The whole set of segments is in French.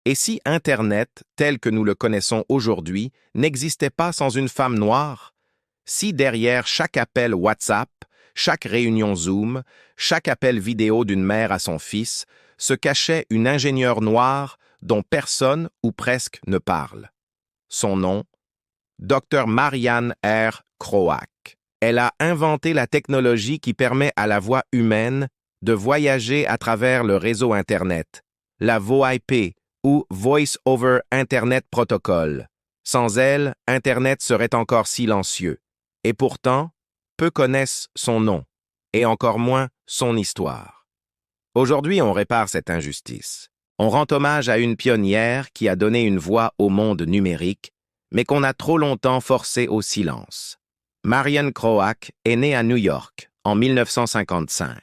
Et si Internet, tel que nous le connaissons aujourd'hui, n'existait pas sans une femme noire? Si derrière chaque appel WhatsApp, chaque réunion Zoom, chaque appel vidéo d'une mère à son fils, se cachait une ingénieure noire dont personne ou presque ne parle. Son nom, Dr. Marianne R. Kroak. Elle a inventé la technologie qui permet à la voix humaine de voyager à travers le réseau Internet, la VoIP ou Voice over Internet Protocol. Sans elle, Internet serait encore silencieux. Et pourtant, peu connaissent son nom, et encore moins son histoire. Aujourd'hui, on répare cette injustice. On rend hommage à une pionnière qui a donné une voix au monde numérique, mais qu'on a trop longtemps forcé au silence. Marianne Kroak est née à New York en 1955.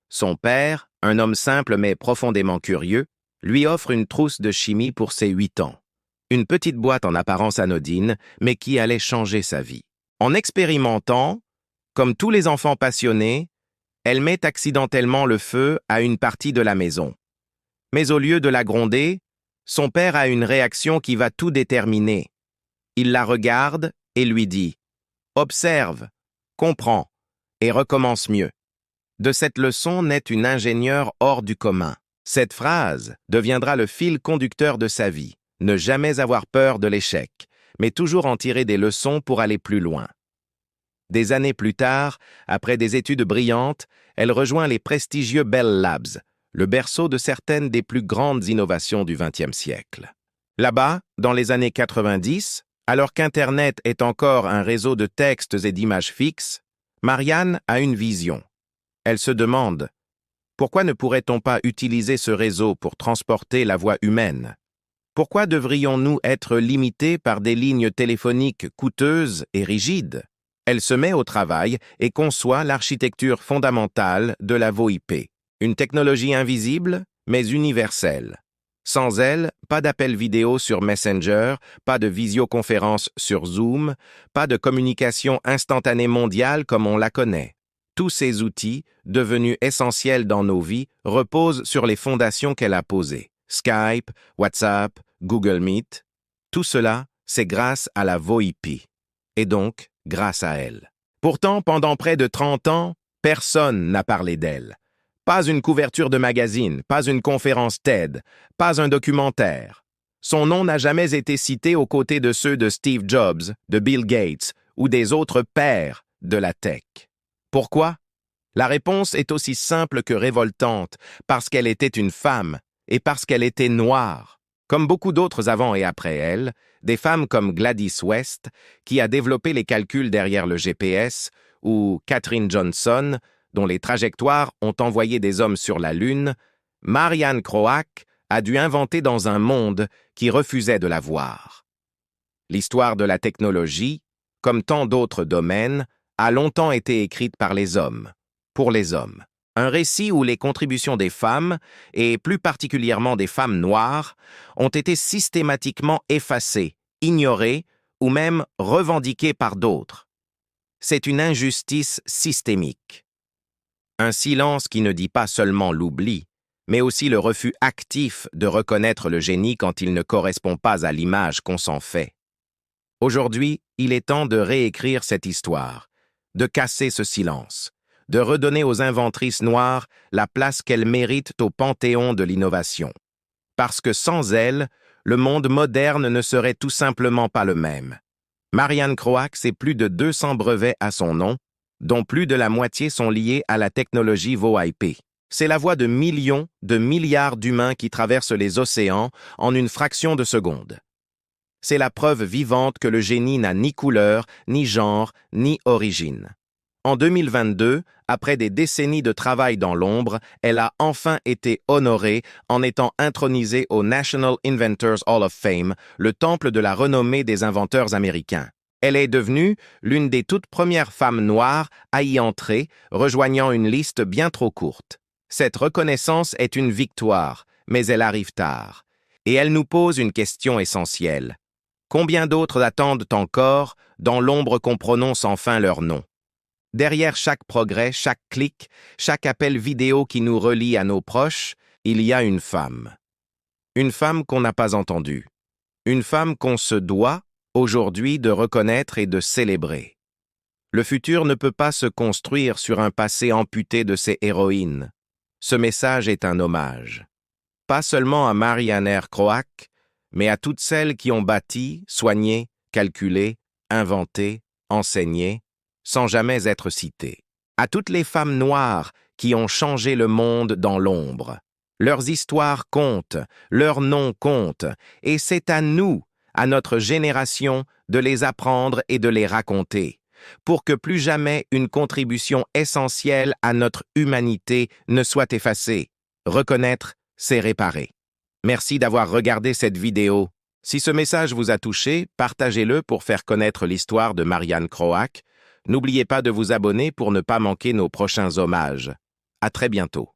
Son père, un homme simple mais profondément curieux, lui offre une trousse de chimie pour ses 8 ans. Une petite boîte en apparence anodine, mais qui allait changer sa vie. En expérimentant, comme tous les enfants passionnés, elle met accidentellement le feu à une partie de la maison. Mais au lieu de la gronder, son père a une réaction qui va tout déterminer. Il la regarde et lui dit « Observe, comprends et recommence mieux ». De cette leçon naît une ingénieure hors du commun. Cette phrase deviendra le fil conducteur de sa vie. Ne jamais avoir peur de l'échec, mais toujours en tirer des leçons pour aller plus loin. Des années plus tard, après des études brillantes, elle rejoint les prestigieux Bell Labs, le berceau de certaines des plus grandes innovations du XXe siècle. Là-bas, dans les années 90, alors qu'Internet est encore un réseau de textes et d'images fixes, Marianne a une vision. Elle se demande « Pourquoi ne pourrait-on pas utiliser ce réseau pour transporter la voix humaine ? Pourquoi devrions-nous être limités par des lignes téléphoniques coûteuses et rigides ?» Elle se met au travail et conçoit l'architecture fondamentale de la VoIP, une technologie invisible mais universelle. Sans elle, pas d'appel vidéo sur Messenger, pas de visioconférence sur Zoom, pas de communication instantanée mondiale comme on la connaît. Tous ces outils, devenus essentiels dans nos vies, reposent sur les fondations qu'elle a posées. Skype, WhatsApp, Google Meet, tout cela, c'est grâce à la VoIP. Et donc, grâce à elle. Pourtant, pendant près de 30 ans, personne n'a parlé d'elle. Pas une couverture de magazine, pas une conférence TED, pas un documentaire. Son nom n'a jamais été cité aux côtés de ceux de Steve Jobs, de Bill Gates ou des autres pères de la tech. Pourquoi? La réponse est aussi simple que révoltante, parce qu'elle était une femme et parce qu'elle était noire. Comme beaucoup d'autres avant et après elle, des femmes comme Gladys West, qui a développé les calculs derrière le GPS, ou Katherine Johnson, dont les trajectoires ont envoyé des hommes sur la Lune, Marianne Kroak a dû inventer dans un monde qui refusait de la voir. L'histoire de la technologie, comme tant d'autres domaines, a longtemps été écrite par les hommes, pour les hommes. Un récit où les contributions des femmes, et plus particulièrement des femmes noires, ont été systématiquement effacées, ignorées ou même revendiquées par d'autres. C'est une injustice systémique. Un silence qui ne dit pas seulement l'oubli, mais aussi le refus actif de reconnaître le génie quand il ne correspond pas à l'image qu'on s'en fait. Aujourd'hui, il est temps de réécrire cette histoire, de casser ce silence, de redonner aux inventrices noires la place qu'elles méritent au panthéon de l'innovation. Parce que sans elles, le monde moderne ne serait tout simplement pas le même. Marianne Kroak, c'est plus de 200 brevets à son nom, dont plus de la moitié sont liés à la technologie VoIP. C'est la voix de millions, de milliards d'humains qui traversent les océans en une fraction de seconde. C'est la preuve vivante que le génie n'a ni couleur, ni genre, ni origine. En 2022, après des décennies de travail dans l'ombre, elle a enfin été honorée en étant intronisée au National Inventors Hall of Fame, le temple de la renommée des inventeurs américains. Elle est devenue l'une des toutes premières femmes noires à y entrer, rejoignant une liste bien trop courte. Cette reconnaissance est une victoire, mais elle arrive tard. Et elle nous pose une question essentielle. Combien d'autres attendent encore, dans l'ombre qu'on prononce enfin leur nom? Derrière chaque progrès, chaque clic, chaque appel vidéo qui nous relie à nos proches, il y a une femme. Une femme qu'on n'a pas entendue. Une femme qu'on se doit, aujourd'hui, de reconnaître et de célébrer. Le futur ne peut pas se construire sur un passé amputé de ses héroïnes. Ce message est un hommage. Pas seulement à Marianne Croac, mais à toutes celles qui ont bâti, soigné, calculé, inventé, enseigné, sans jamais être citées. À toutes les femmes noires qui ont changé le monde dans l'ombre. Leurs histoires comptent, leurs noms comptent, et c'est à nous, à notre génération, de les apprendre et de les raconter, pour que plus jamais une contribution essentielle à notre humanité ne soit effacée. Reconnaître, c'est réparer. Merci d'avoir regardé cette vidéo. Si ce message vous a touché, partagez-le pour faire connaître l'histoire de Marianne Croac. N'oubliez pas de vous abonner pour ne pas manquer nos prochains hommages. À très bientôt.